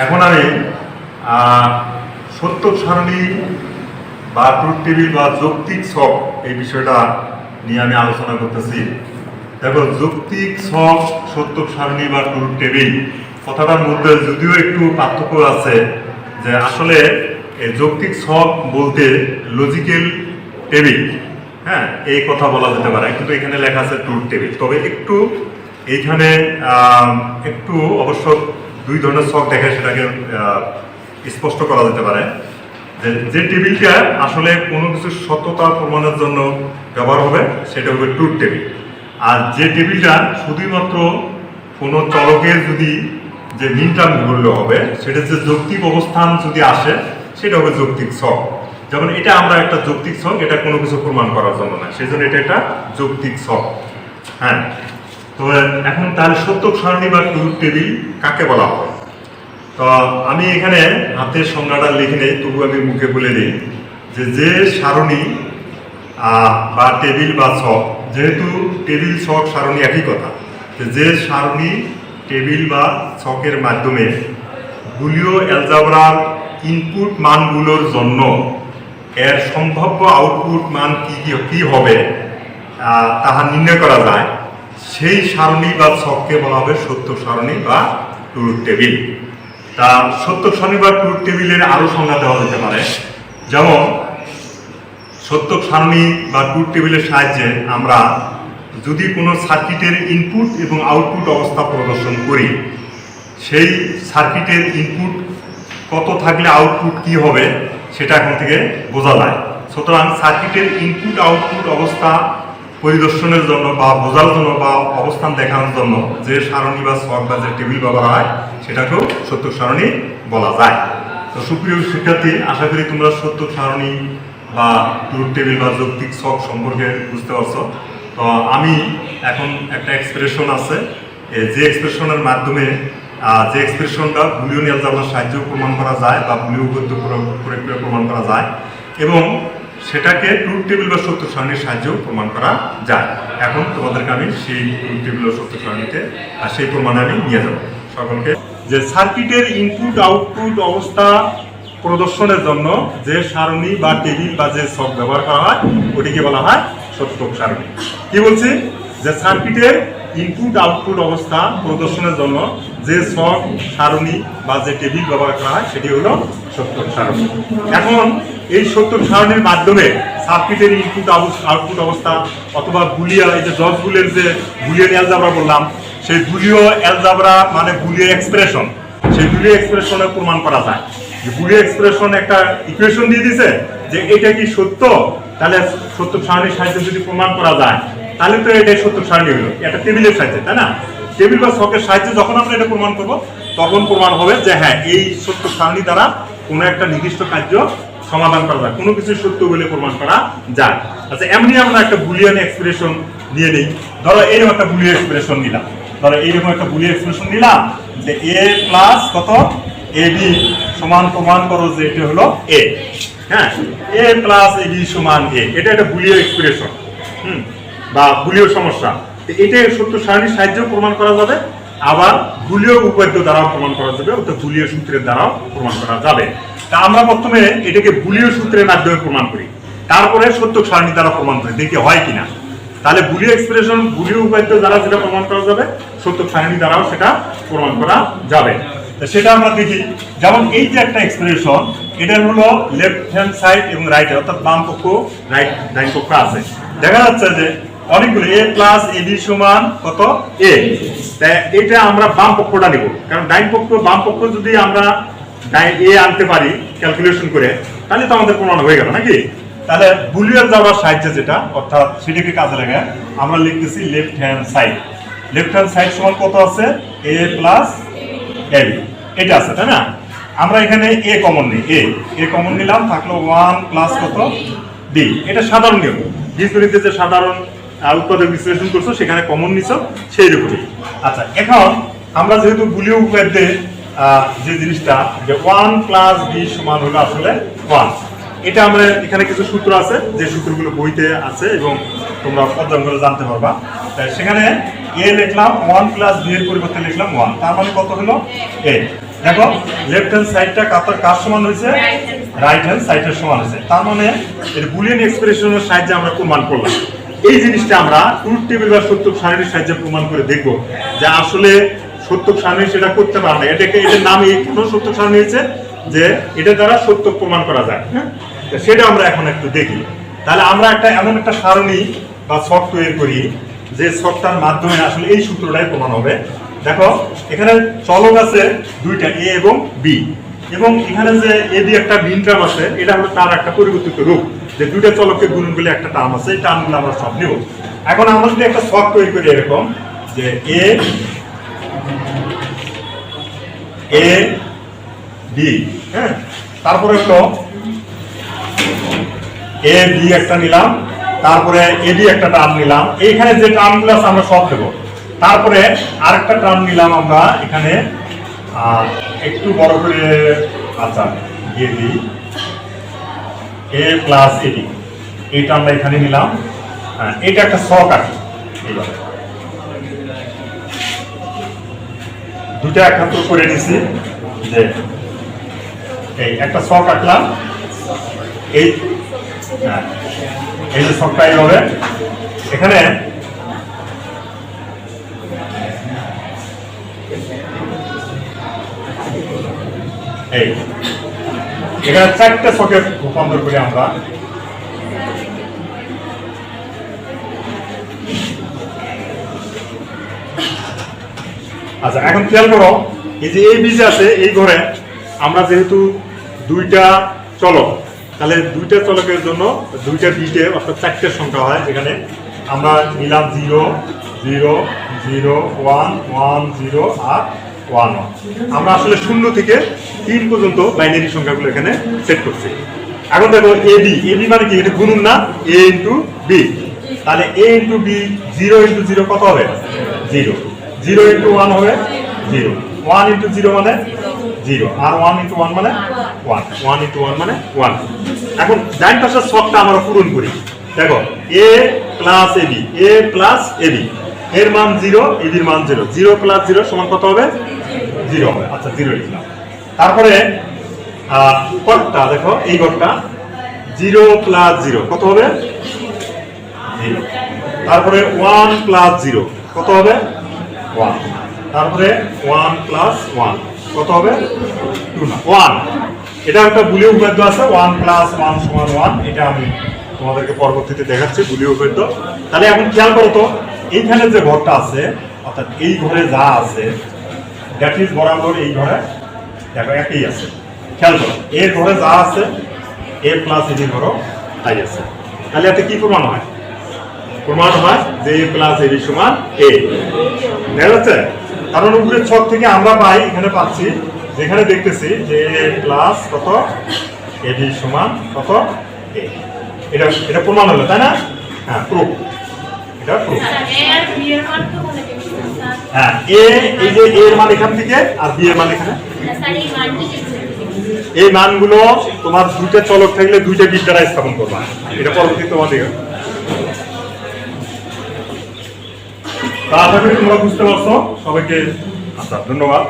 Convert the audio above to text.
এখন আমি সত্যক সারণী বা ট্রুথ টেবিল বা যৌক্তিক ছক এই বিষয়টা নিয়ে আমি আলোচনা করতেছি। দেখো, যৌক্তিক ছক, সত্যক সারণী বা ট্রুথ টেবিল কথাটার মধ্যে যদিও একটু পার্থক্য আছে, যে আসলে এই যৌক্তিক ছক বলতে লজিক্যাল টেবিল, হ্যাঁ, এই কথা বলা যেতে পারে, কিন্তু এখানে লেখা আছে ট্রুথ টেবিল। তবে একটু এইখানে একটু অবশ্য দুই ধরনের ছক দেখে সেটাকে স্পষ্ট করা যেতে পারে যে টেবিলটা আসলে কোনো কিছু সত্যতা প্রমাণের জন্য ব্যবহার হবে সেটা হবে ট্রুথ টেবিল। আর যে টেবিলটা শুধুমাত্র কোনো চলকের যদি যে মিন টার্ম করলে হবে, সেটা যে যৌক্তিক অবস্থান যদি আসে সেটা হবে যৌক্তিক ছক। যেমন এটা আমরা একটা যৌক্তিক ছক, এটা কোনো কিছু প্রমাণ করার জন্য না, সেই জন্য এটা একটা যৌক্তিক ছক। হ্যাঁ, তো এখন তাহলে সত্যক সারণী বা ট্রুথ টেবিল কাকে বলা হয়? তো আমি এখানে হাতের সংজ্ঞাটা লিখে নেই, তবু আমি মুখে বলে দিই যে সারণী বা টেবিল বা ছক, যেহেতু টেবিল ছক সারণী একই কথা, যে সারণী টেবিল বা ছকের মাধ্যমে বুলিয় অ্যালজাবরার ইনপুট মানগুলোর জন্য এর সম্ভাব্য আউটপুট মান কি হবে তাহা নির্ণয় করা যায়, সেই সারণী বা ছককে বলা হবে সত্যক সারণী বা ট্রুথ টেবিল। তা সত্যক সারণী বা ট্রুথ টেবিলের আরও সংজ্ঞা দেওয়া যেতে পারে। যেমন সত্যক সারণী বা ট্রুথ টেবিলের সাহায্যে আমরা যদি কোনো সার্কিটের ইনপুট এবং আউটপুট অবস্থা প্রদর্শন করি, সেই সার্কিটের ইনপুট কত থাকলে আউটপুট কি হবে সেটা এখন থেকে বোঝা যায়। সুতরাং সার্কিটের ইনপুট আউটপুট অবস্থা পরিদর্শনের জন্য বা বোঝার জন্য বা অবস্থান দেখানোর জন্য যে সারণী বা ছক বা যে টেবিল ব্যবহার হয় সেটাকেও সত্যক সারণী বলা যায়। তো সুপ্রিয় শিক্ষার্থী, আশা করি তোমরা সত্যক সারণী বা ট্রুথ টেবিল বা যৌক্তিক ছক সম্পর্কে বুঝতে পারছো। তো আমি এখন একটা এক্সপ্রেশন আছে, যে এক্সপ্রেশনের মাধ্যমে যে এক্সপ্রেশনটা বুলিয়ন অ্যালজাবরার সাহায্যেও প্রমাণ করা যায় বা বুলিয় উপপাদ্য প্রয়োগ করে প্রমাণ করা যায়, এবং সেটাকে ট্রুথ টেবিল বা সত্যক সারণীর সাহায্যেও প্রমাণ করা যায়। এখন তোমাদেরকে আমি সেই ট্রুথ টেবিল বা সত্যক সারণীতে সেই প্রমাণে আমি নিয়ে যাব সকলকে। যে সার্কিটের ইনপুট আউটপুট অবস্থা প্রদর্শনের জন্য যে সারণী বা টেবিল বা যে ছক ব্যবহার করা হয় ওটিকে বলা হয় সত্যক সারণী। কি বলছি? যে সার্কিটের ইনপুট আউটপুট অবস্থা প্রদর্শনের জন্য যে ছক, সারণী বা যে টেবিল ব্যবহার করা হয় সেটি হলো সত্যক সারণী। এখন এই সত্যক সারণীর মাধ্যমে সার্কিটের ইনপুট আউটপুট অবস্থা অথবা বুলিয়া, এই যে বুলের যে বুলিয়ান অ্যালজাবরা বললাম, সেই বুলিয় অ্যালজাবরা মানে বুলিয় এক্সপ্রেশন, সেই বুলিয় এক্সপ্রেশনে প্রমাণ করা যায়। যে বুলিয় এক্সপ্রেশন একটা ইকুয়েশন দিয়ে দিছে যে এটা কি সত্য, তাহলে সত্যক সারণীর সাহায্যে যদি প্রমাণ করা যায় তাহলে তো এটাই সত্যক সারণী হলো, এটা টেবিলের সাহায্যে, তাই না? টেবিল বা ছকের সাহায্যে যখন আমরা এটা প্রমাণ করব তখন প্রমাণ হবে যে হ্যাঁ, এই সত্যক সারণী দ্বারা কোনো একটা নির্দিষ্ট কার্য সমাধান করা যায়, কোনো কিছু সত্য বলে প্রমাণ করা যায়। আচ্ছা, এমনি আমরা একটা বুলিয়ান এক্সপ্রেশন নিয়ে নিই। ধরো এইরকম একটা বুলিয়ান এক্সপ্রেশন নিলাম, যে এ প্লাস কত এ বি সমান প্রমাণ করো যে এটা হলো এ। হ্যাঁ, এ প্লাস এ বি সমান এ, এটা একটা বুলিয়ান এক্সপ্রেশন বা বুলিয় সমস্যা। এটা সত্য সারণীর সাহায্যেও প্রমাণ করা যাবে, আবার বুলিয় উপপাদ্য দ্বারাও প্রমাণ করা যাবে, অর্থাৎ বুলিয় সূত্রের দ্বারাও প্রমাণ করা যাবে। তা আমরা প্রথমে এটাকে বুলিয় সূত্রের মাধ্যমে প্রমাণ করি, তারপরে সত্যক সারণী দ্বারা প্রমাণ করি, দেখি হয় কিনা। তাহলে বুলিয় এক্সপ্রেশন, বুলিয় উপপাদ্য দ্বারা যেটা প্রমাণ করা যাবে, সত্যক সারণী দ্বারাও সেটা প্রমাণ করা যাবে। সেটা আমরা দেখি। যেমন এই যে একটা এক্সপ্রেশন, এটা হলো লেফট হ্যান্ড সাইড এবং রাইট, অর্থাৎ বাম পক্ষ ডাইন পক্ষ আছে। দেখা যাচ্ছে যে অনেকগুলো এ প্লাস এ বি সমান কত এ, এটা আমরা বাম পক্ষটা নিব, কারণ ডাইন পক্ষ বাম পক্ষ যদি আমরা এ আনতে পারি ক্যালকুলেশন করে, তাহলে তো আমাদের প্রমাণ হয়ে গেল নাকি। তাহলে বুলিয়ান যাওয়ার সাহায্যে যেটা, অর্থাৎ সেটাকে কাজে লাগে আমরা লিখতেছি লেফট হ্যান্ড সাইড সমান কত আছে এ প্লাস এ বি, এটা আছে, তাই না? আমরা এখানে এ কমন নিই, এ কমন নিলাম, থাকলো 1 প্লাস কত বি। এটা সাধারণ নিয়ম, বীজগণিতে যে সাধারণ উৎপাদক বিশ্লেষণ করছো সেখানে কমন নিছো সেই রকমই। আচ্ছা, এখন আমরা যেহেতু বুলিয় উপপাদ্যে যে জিনিসটা যে 1 প্লাস বি সমান হলো আসলে 1, এটা আমরা এখানে কিছু সূত্র আছে, যে সূত্রগুলো বইতে আছে এবং তোমরা অধ্যয়ন করে জানতে পারবা। সেখানে এ লিখলাম 1 প্লাস বি এর পরিবর্তে লিখলাম 1, তার মানে কত হলো এ। দেখো লেফট হ্যান্ড সাইডটা কার সমান হয়েছে, রাইট হ্যান্ড সাইডের সমান হয়েছে। তার মানে এর বুলিয়ান এক্সপ্রেশনের সাহায্যে আমরা প্রমাণ করলাম। এই জিনিসটা আমরা ট্রুথ টেবিল বা সত্যক সারণীর সাহায্যে প্রমাণ করে দেখব যে আসলে সত্যক সারণী সেটা করতে পারে না। এটার নাম কেন সত্যক সারণী হয়েছে, যে এটা দ্বারা সত্যক প্রমাণ করা যায়। হ্যাঁ, সেটা আমরা এখন একটু দেখি। তাহলে আমরা এমন একটা সারণী বা ছক তৈরি করি যে ছকটার মাধ্যমে আসলে এই সূত্রটাই প্রমাণ হবে। দেখো এখানে চলক আছে দুইটা, এ এবং বি, এবং এখানে যে এ বি একটা ভিন টার্ম আছে, এটা হলো তার একটা পরিবর্তিত রূপ, যে দুইটা চলকের গুণন বলে একটা টার্ম আছে, এই টার্মগুলো আমরা সব নিব। এখন আমরা যদি একটা ছক তৈরি করি এরকম যে এ বি, হ্যাঁ, তারপরে হলো এ বি একটা নিলাম, তারপরে এ বি একটা টার্ম নিলাম, এইখানে যে টার্মগুলো আছে আমরা সব দেবো। তারপরে আরেকটা টার্ম নিলাম আমরা এখানে একটু বড় করে, আচ্ছা দিয়ে দিই, এ প্লাস এডি, এই টার্মটা এখানে নিলাম। হ্যাঁ, এটা একটা ছক আছে। এইভাবে দুটা একাত্র করে নিছি, যে এই একটা ছক আঁকলাম, এই এই যে ছকটা এইভাবে এখানে এই এখানে চারটে ছকে রূপান্তর করি আমরা। আচ্ছা এখন খেয়াল করো, এই যে এই বীজ আছে এই ঘরে আমরা যেহেতু দুইটা চলক, তাহলে দুইটা চলকের জন্য দুইটা বিটে অর্থাৎ চারটের সংখ্যা হয়, যেখানে আমরা নিলাম 0 0 0 1 1 0 আর 1 1। আমরা আসলে 0 থেকে 3 পর্যন্ত বাইনারি সংখ্যাগুলো এখানে সেট করছি। এখন দেখো এবি মানে কি, এটা গুণন না, a ইন্টু বি, তাহলে a ইন্টু বি 0 ইন্টু 0 কত হবে 0, 0 ইন্টু 1 হবে 0, 1 ইন্টু 0 মানে 0, আর 1 ইন্টু 1 মানে 1, 1 ইন্টু 1 মানে 1। এখন ডান পাশের ছকটা আমরা পূরণ করি। দেখো a plus AB, a plus AB, এর মান 0, এবির মান 0, 0 প্লাস 0 সমান কত হবে 0 হবে। আচ্ছা 0 লিখলাম। তারপরে ঘরটা দেখো, এই ঘরটা 0 প্লাস 0 কত হবে 0, তারপরে 1 প্লাস 0 কত হবে 1, তারপরে 1 প্লাস 1 কত হবে 2 না 1। এটা একটা বুলিয় উপপাদ্য আছে, 1 প্লাস 1 সমান 1, এটা আমি তোমাদেরকে পরবর্তীতে দেখাচ্ছি বুলিয় উপপাদ্য। তাহলে এখন খেয়াল করো তো, এইখানে যে ঘরটা আছে অর্থাৎ এই ঘরে যা আছে দ্যাট ইজ বরাবর এই ঘরে দেখো একই আছে। খেয়াল করো, এর ঘরে যা আছে এ প্লাস এবির ঘরও তাই আছে। তাহলে এতে কি প্রমাণ হয়, প্রমাণ হয় যে এ প্লাস এবি সমান এ। দেখা যাচ্ছে, কারণ উপরের ছক থেকে আমরা পাই, এখানে পাচ্ছি যেখানে দেখতেছি যে এ প্লাস কত এবি সমান কত এ, এটা প্রমাণ হলো তাই না? হ্যাঁ প্রুফ, এটা প্রুফ। হ্যাঁ এই যে এর মান এখান থেকে আর বি এর মান এখানে, এই মানগুলো তোমার দুইটা চলক থাকলে দুইটা বিট দ্বারা স্থাপন করবা, এটা পরবর্তী তোমাদের। আশা করি তোমরা বুঝতে পারছো। সবাইকে আচ্ছা ধন্যবাদ।